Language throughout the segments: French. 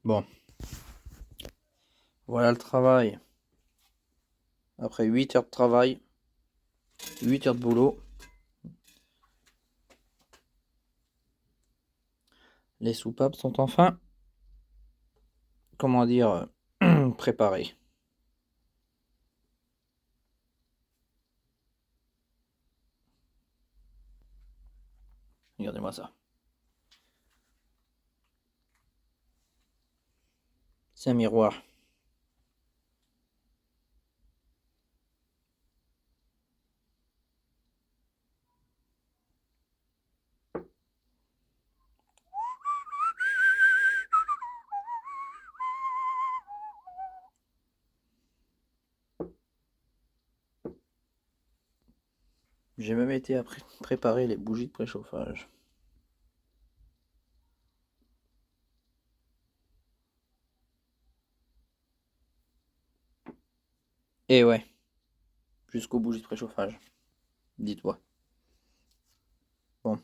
Bon, voilà le travail. Après 8 heures de travail, 8 heures de boulot, les soupapes sont enfin, comment dire, préparées. Regardez-moi ça. C'est un miroir. J'ai même été à préparer les bougies de préchauffage. Et ouais, jusqu'aux bougies de préchauffage. Dites-moi. Bon,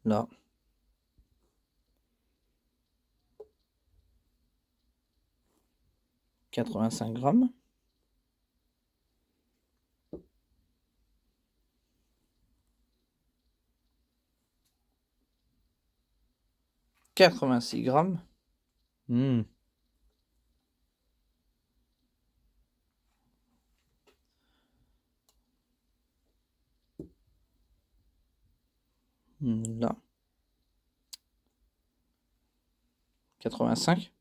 là. « 85 grammes. « 86 grammes. Là. 85.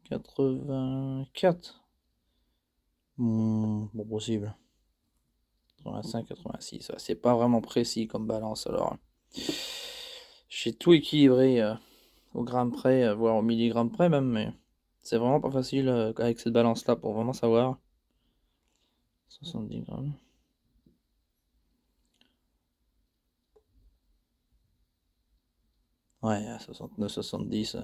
84. Bon, possible. 85, 86. Ouais, c'est pas vraiment précis comme balance alors. J'ai tout équilibré au gramme près, voire au milligramme près même, mais c'est vraiment pas facile avec cette balance-là pour vraiment savoir. 70 grammes. Ouais, à 69, 70.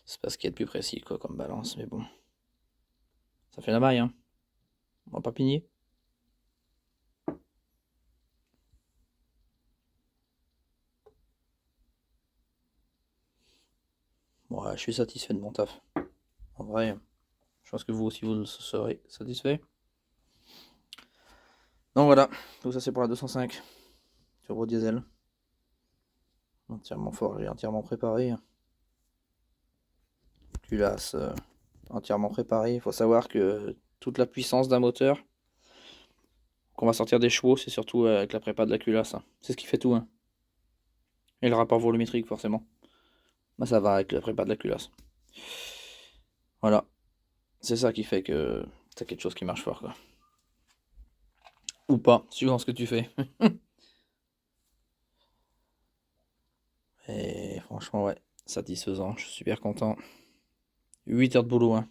C'est pas ce qu'il y a de plus précis quoi comme balance, mais bon. Ça fait la maille, hein. On va pas pigner. Bon, ouais, je suis satisfait de mon taf. En vrai, je pense que vous aussi vous serez satisfait. Donc voilà, tout ça c'est pour la 205 turbo diesel. Entièrement forgé, entièrement préparé. Culasse entièrement préparée. Il faut savoir que toute la puissance d'un moteur qu'on va sortir des chevaux, c'est surtout avec la prépa de la culasse, hein. C'est ce qui fait tout, hein. Et le rapport volumétrique, forcément. Bah, ça va avec la prépa de la culasse. Voilà. C'est ça qui fait que t'as quelque chose qui marche fort, quoi. Ou pas, suivant ce que tu fais. Et franchement, ouais, satisfaisant. Je suis super content. 8 heures de boulot, hein.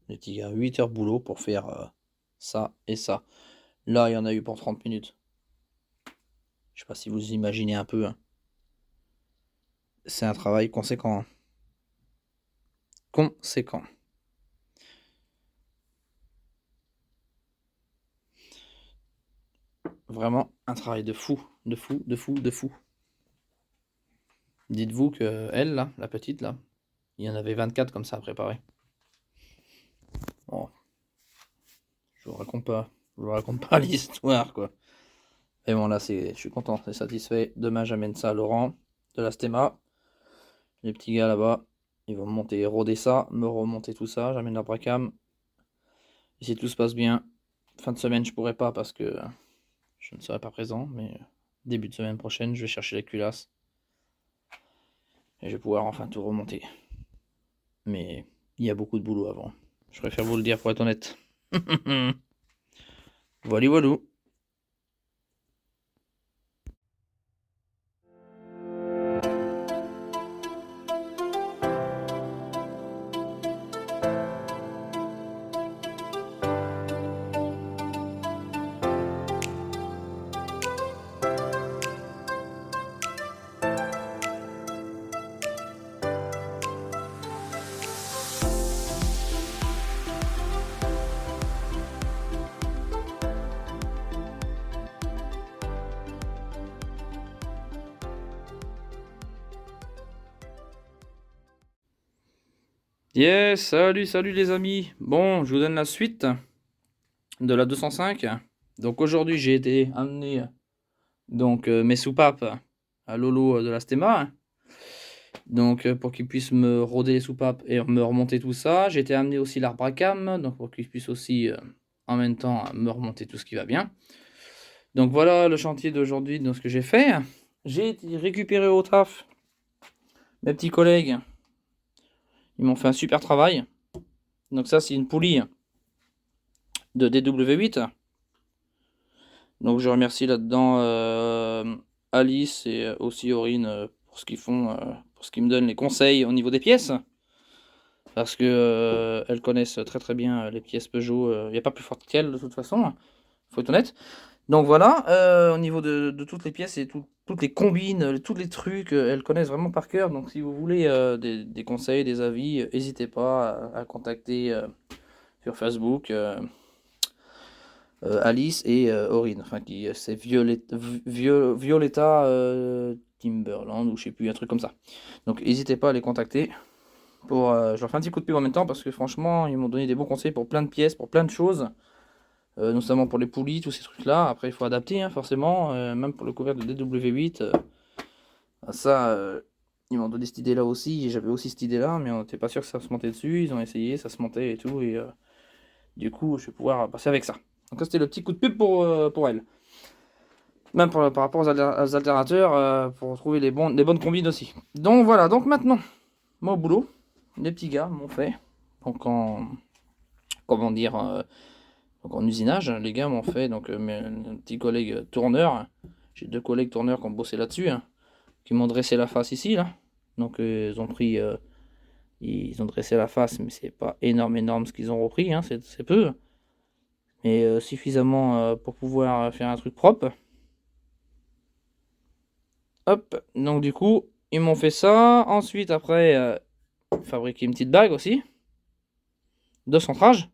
Les petits gars, 8 heures de boulot pour faire ça et ça. Là, il y en a eu pour 30 minutes. Je sais pas si vous imaginez un peu, hein. C'est un travail conséquent, hein. Conséquent. Vraiment un travail de fou, de fou, de fou, de fou. Dites-vous que elle, là, la petite, là, il y en avait 24 comme ça à préparer. Bon, je vous raconte pas l'histoire, quoi. Et bon, là, je suis content, c'est satisfait. Demain, j'amène ça à Laurent, de la Stéma. Les petits gars là-bas, ils vont monter, roder ça, me remonter tout ça. J'amène la Bracam. Et si tout se passe bien, fin de semaine, je pourrai pas parce que je ne serai pas présent, mais début de semaine prochaine, je vais chercher la culasse. Et je vais pouvoir enfin tout remonter. Mais il y a beaucoup de boulot avant. Je préfère vous le dire pour être honnête. Voilà, voilà. Yes, salut les amis. Bon, je vous donne la suite de la 205. Donc aujourd'hui, j'ai été amener mes soupapes à Lolo de la Stema. Donc pour qu'il puisse me rôder les soupapes et me remonter tout ça. J'ai été amener aussi l'arbre à cam, donc pour qu'il puisse aussi en même temps me remonter tout ce qui va bien. Donc voilà le chantier d'aujourd'hui, donc ce que j'ai fait. J'ai récupéré au taf mes petits collègues. Ils m'ont fait un super travail. Donc ça, c'est une poulie de DW8. Donc je remercie là-dedans Alice et aussi Aurine pour ce qu'ils font, pour ce qu'ils me donnent les conseils au niveau des pièces. Parce que elles connaissent très très bien les pièces Peugeot. Il n'y a pas plus forte qu'elles de toute façon, faut être honnête. Donc voilà, au niveau de toutes les pièces et toutes les combines, tous les trucs, elles connaissent vraiment par cœur. Donc si vous voulez des conseils, des avis, n'hésitez pas à contacter sur Facebook Alice et Aurine. Enfin, c'est Violetta Timberland ou je sais plus, un truc comme ça. Donc n'hésitez pas à les contacter. Je leur fais un petit coup de pub en même temps parce que franchement, ils m'ont donné des bons conseils pour plein de pièces, pour plein de choses. Notamment pour les poulies, tous ces trucs-là. Après, il faut adapter, hein, forcément. Même pour le couvercle de DW8. Ils m'ont donné cette idée-là aussi. J'avais aussi cette idée-là, mais on n'était pas sûr que ça se montait dessus. Ils ont essayé, ça se montait et tout. Et du coup, je vais pouvoir passer avec ça. Donc, ça, c'était le petit coup de pub pour elle. Même par rapport aux alternateurs, pour trouver les bonnes combines aussi. Donc, voilà. Donc, maintenant, moi au boulot, les petits gars m'ont fait. Donc, comment dire, donc en usinage, les gars m'ont fait, donc mes petits collègues tourneurs, j'ai 2 collègues tourneurs qui ont bossé là-dessus, hein, qui m'ont dressé la face ici, là. Donc ils ont dressé la face, mais c'est pas énorme ce qu'ils ont repris, hein, c'est peu. Mais suffisamment pour pouvoir faire un truc propre. Hop, donc du coup, ils m'ont fait ça. Ensuite, après, fabriquer une petite bague aussi, de centrage,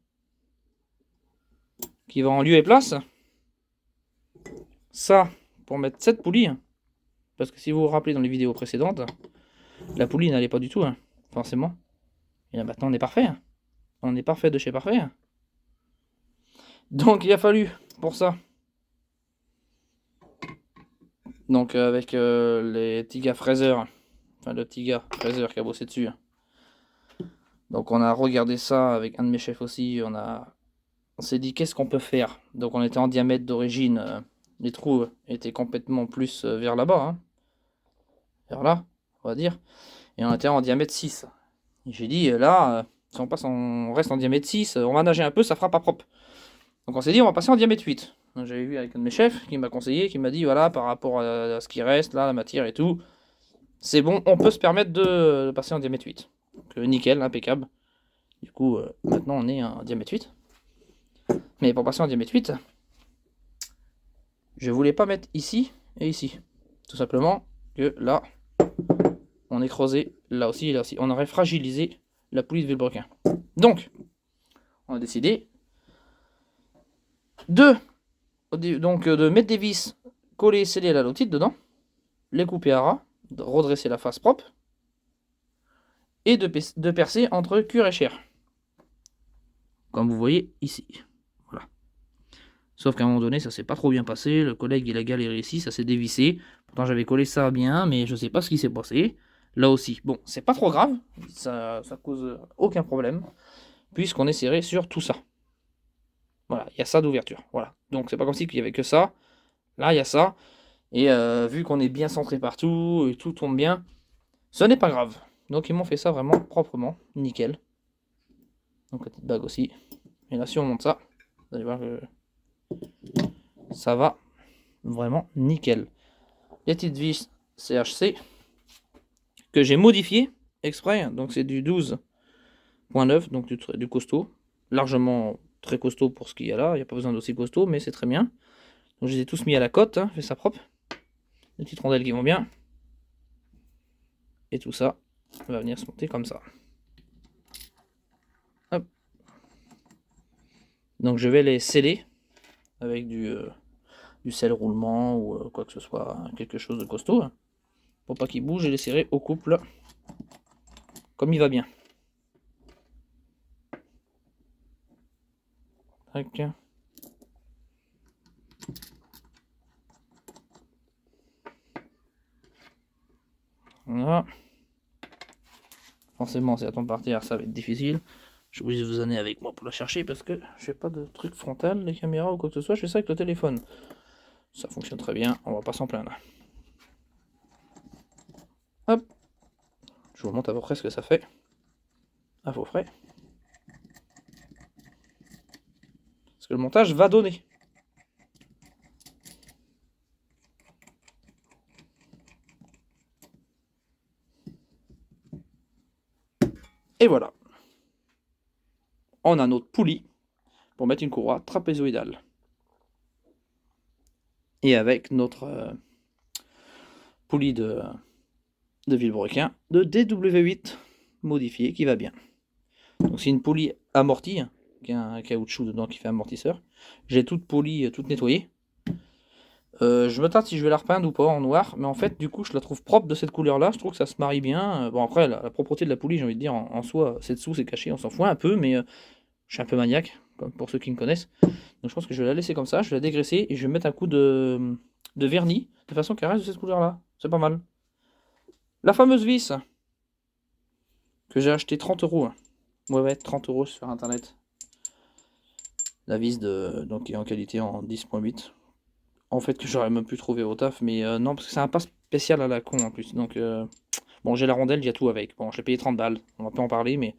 qui va en lieu et place. Ça, pour mettre cette poulie, parce que si vous vous rappelez dans les vidéos précédentes, la poulie n'allait pas du tout, hein, forcément. Et là maintenant on est parfait. Hein. On est parfait de chez parfait. Hein. Donc il a fallu pour ça. Donc avec les petits gars fraiseurs, enfin le petit gars fraiseur qui a bossé dessus. Hein. Donc on a regardé ça avec un de mes chefs aussi. On s'est dit qu'est-ce qu'on peut faire. Donc on était en diamètre d'origine. Les trous étaient complètement plus vers là-bas. Hein. Vers là, on va dire. Et on était en diamètre 6. Et j'ai dit là, si on reste en diamètre 6, on va nager un peu, ça fera pas propre. Donc on s'est dit on va passer en diamètre 8. J'avais vu avec un de mes chefs qui m'a conseillé, qui m'a dit voilà, par rapport à ce qui reste, là, la matière et tout, c'est bon, on peut se permettre de passer en diamètre 8. Donc nickel, impeccable. Du coup, maintenant on est en diamètre 8. Mais pour passer en diamètre 8, je voulais pas mettre ici et ici. Tout simplement que là, on est creusé là aussi et là aussi. On aurait fragilisé la poulie de Vilebrequin. Donc, on a décidé de mettre des vis collées et scellées à la lotite dedans, les couper à ras, de redresser la face propre, et de percer entre cuir et chair. Comme vous voyez ici. Voilà. Sauf qu'à un moment donné, ça s'est pas trop bien passé. Le collègue, il a galéré ici, ça s'est dévissé. Pourtant, j'avais collé ça bien, mais je sais pas ce qui s'est passé. Là aussi. Bon, c'est pas trop grave. Ça cause aucun problème. Puisqu'on est serré sur tout ça. Voilà, il y a ça d'ouverture. Voilà. Donc, c'est pas comme si il y avait que ça. Là, il y a ça. Et vu qu'on est bien centré partout, et tout tombe bien, ce n'est pas grave. Donc ils m'ont fait ça vraiment proprement, nickel. Donc la petite bague aussi. Et là si on monte ça, vous allez voir que ça va vraiment nickel. Les petites vis CHC que j'ai modifié exprès, donc c'est du 12.9, donc du costaud, largement très costaud pour ce qu'il y a là, il n'y a pas besoin d'aussi costaud, mais c'est très bien. Donc je les ai tous mis à la cote, hein, fait ça propre. Des petites rondelles qui vont bien. Et tout ça va venir se monter comme ça. Hop. Donc je vais les sceller avec du sel roulement ou quoi que ce soit, quelque chose de costaud. Pour pas qu'ils bougent et les serrer au couple comme il va bien. Tac. Voilà. Forcément, c'est à temps de partir, ça va être difficile. Je suis obligé de vous amener avec moi pour la chercher parce que je fais pas de truc frontal, les caméras ou quoi que ce soit. Je fais ça avec le téléphone. Ça fonctionne très bien, on va pas s'en plaindre. Hop. Je vous montre à peu près ce que ça fait. À vos frais. Ce que le montage va donner. Et voilà. On a notre poulie pour mettre une courroie trapézoïdale. Et avec notre poulie de Villebrequin de DW8 modifié qui va bien. Donc c'est une poulie amortie, qui a un caoutchouc dedans qui fait amortisseur. J'ai toute polie, toute nettoyée. Je me tâte si je vais la repeindre ou pas en noir, mais en fait du coup je la trouve propre de cette couleur là, je trouve que ça se marie bien. Bon après la propreté de la poulie, j'ai envie de dire en soi c'est dessous, c'est caché, on s'en fout un peu, mais je suis un peu maniaque, comme pour ceux qui me connaissent. Donc je pense que je vais la laisser comme ça, je vais la dégraisser et je vais mettre un coup de vernis, de façon qu'elle reste de cette couleur là, c'est pas mal. La fameuse vis que j'ai acheté 30 €. Ouais, 30 € sur internet. La vis donc qui est en qualité en 10.8. En fait que j'aurais même pu trouver au taf, mais non, parce que c'est un pas spécial à la con en plus. Donc bon, j'ai la rondelle, il y a tout avec. Bon, je l'ai payé 30 balles, on va pas en parler, mais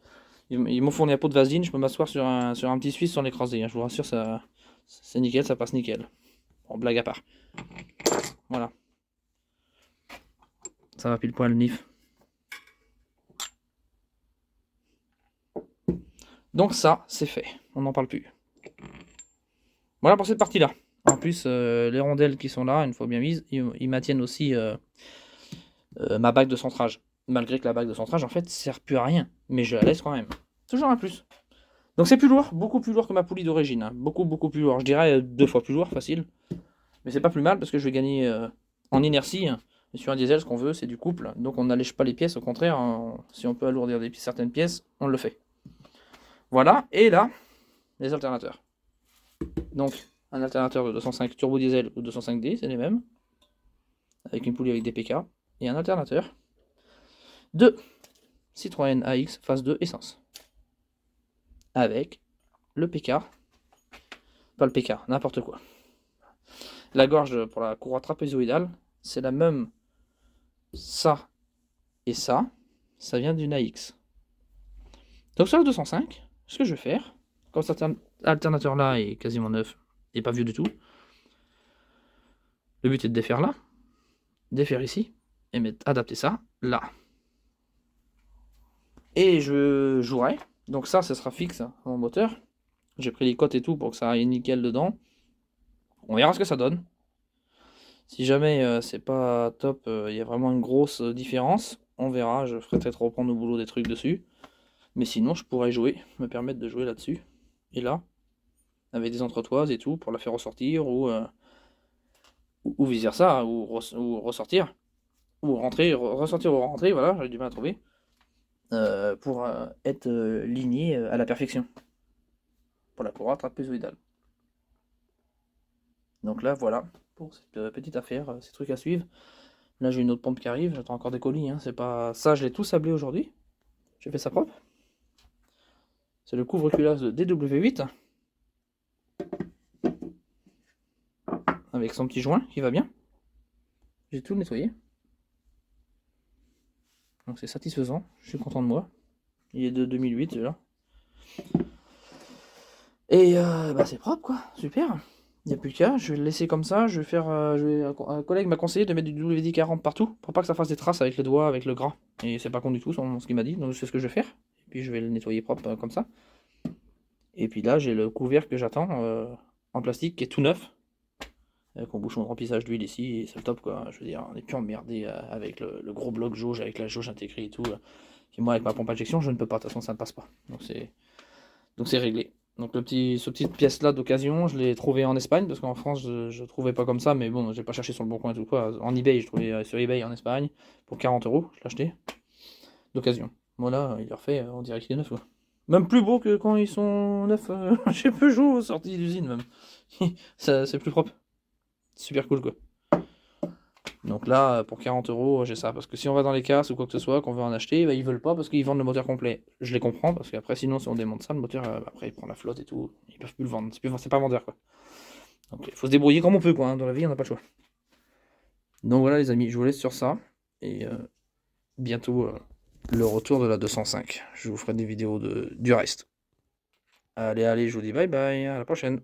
ils m'ont fourni un pot de vaseline, je peux m'asseoir sur un petit suisse sans l'écraser. Hein. Je vous rassure, ça c'est nickel, ça passe nickel. Bon, blague à part. Voilà. Ça va pile poil le nif. Donc ça, c'est fait. On n'en parle plus. Voilà pour cette partie-là. En plus, les rondelles qui sont là, une fois bien mises, ils maintiennent aussi ma bague de centrage. Malgré que la bague de centrage, en fait, sert plus à rien. Mais je la laisse quand même. Toujours un plus. Donc c'est plus lourd, beaucoup plus lourd que ma poulie d'origine. Hein. Beaucoup, beaucoup plus lourd. Je dirais 2 fois plus lourd, facile. Mais c'est pas plus mal parce que je vais gagner en inertie. Hein. Et sur un diesel, ce qu'on veut, c'est du couple. Donc on n'allège pas les pièces, au contraire. Si on peut alourdir certaines pièces, on le fait. Voilà. Et là, les alternateurs. Donc, un alternateur de 205 turbo diesel ou 205D, c'est les mêmes. Avec une poulie avec des PK. Et un alternateur de Citroën AX phase 2 essence. Avec le PK. Pas le PK, n'importe quoi. La gorge pour la courroie trapézoïdale, c'est la même. Ça et ça, ça vient d'une AX. Donc sur le 205, ce que je vais faire, comme cet alternateur là est quasiment neuf et pas vieux du tout, le but est de défaire là, défaire ici, et adapter ça là. Et je jouerai. Donc ça sera fixe mon moteur. J'ai pris les cotes et tout pour que ça aille nickel dedans. On verra ce que ça donne. Si jamais c'est pas top, il y a vraiment une grosse différence, on verra. Je ferai peut-être reprendre au boulot des trucs dessus. Mais sinon, je pourrais jouer, me permettre de jouer là-dessus. Et là, avec des entretoises et tout, pour la faire ressortir, ou vice-versa, ou ressortir, ou rentrer, ressortir ou rentrer, voilà, j'ai du mal à trouver, pour être ligné à la perfection, pour la courroie trapézoïdale. Donc là, voilà, pour cette petite affaire, ces trucs à suivre. Là, j'ai une autre pompe qui arrive, j'attends encore des colis, hein, c'est pas... Ça, je l'ai tout sablé aujourd'hui, j'ai fait ça propre. C'est le couvre-culasse de DW8. Avec son petit joint qui va bien. J'ai tout nettoyé. Donc c'est satisfaisant, je suis content de moi. Il est de 2008 déjà. Et c'est propre quoi, super. Il n'y a plus qu'à, je vais le laisser comme ça. Je vais faire. Un collègue m'a conseillé de mettre du WD-40 partout pour pas que ça fasse des traces avec les doigts, avec le gras. Et c'est pas con du tout, ce qu'il m'a dit, donc c'est ce que je vais faire. Et puis je vais le nettoyer propre comme ça. Et puis là, j'ai le couvercle que j'attends en plastique qui est tout neuf. Avec mon bouchon de remplissage d'huile ici, et c'est le top quoi. Je veux dire, on n'est plus emmerdé avec le gros bloc jauge, avec la jauge intégrée et tout. Et moi, avec ma pompe à injection, je ne peux pas, de toute façon, ça ne passe pas. Donc c'est réglé. Donc ce petite pièce là d'occasion, je l'ai trouvé en Espagne, parce qu'en France, je ne trouvais pas comme ça, mais bon, j'ai pas cherché sur le bon coin et tout quoi. En eBay, je trouvais sur eBay en Espagne, pour 40 €, je l'ai acheté, d'occasion. Voilà, il est refait, on dirait qu'il est neuf quoi. Même plus beau que quand ils sont neufs chez Peugeot, sortis d'usine même. C'est plus propre. Super cool quoi. Donc là, pour 40 euros, j'ai ça. Parce que si on va dans les casses ou quoi que ce soit, qu'on veut en acheter, bah, ils veulent pas parce qu'ils vendent le moteur complet. Je les comprends parce qu'après, sinon, si on démonte ça, le moteur, après, il prend la flotte et tout. Ils peuvent plus le vendre. C'est pas vendeur quoi. Donc il faut se débrouiller comme on peut quoi. Hein. Dans la vie, on n'a pas le choix. Donc voilà les amis, je vous laisse sur ça. Et bientôt le retour de la 205. Je vous ferai des vidéos du reste. Allez, allez, je vous dis bye bye, à la prochaine.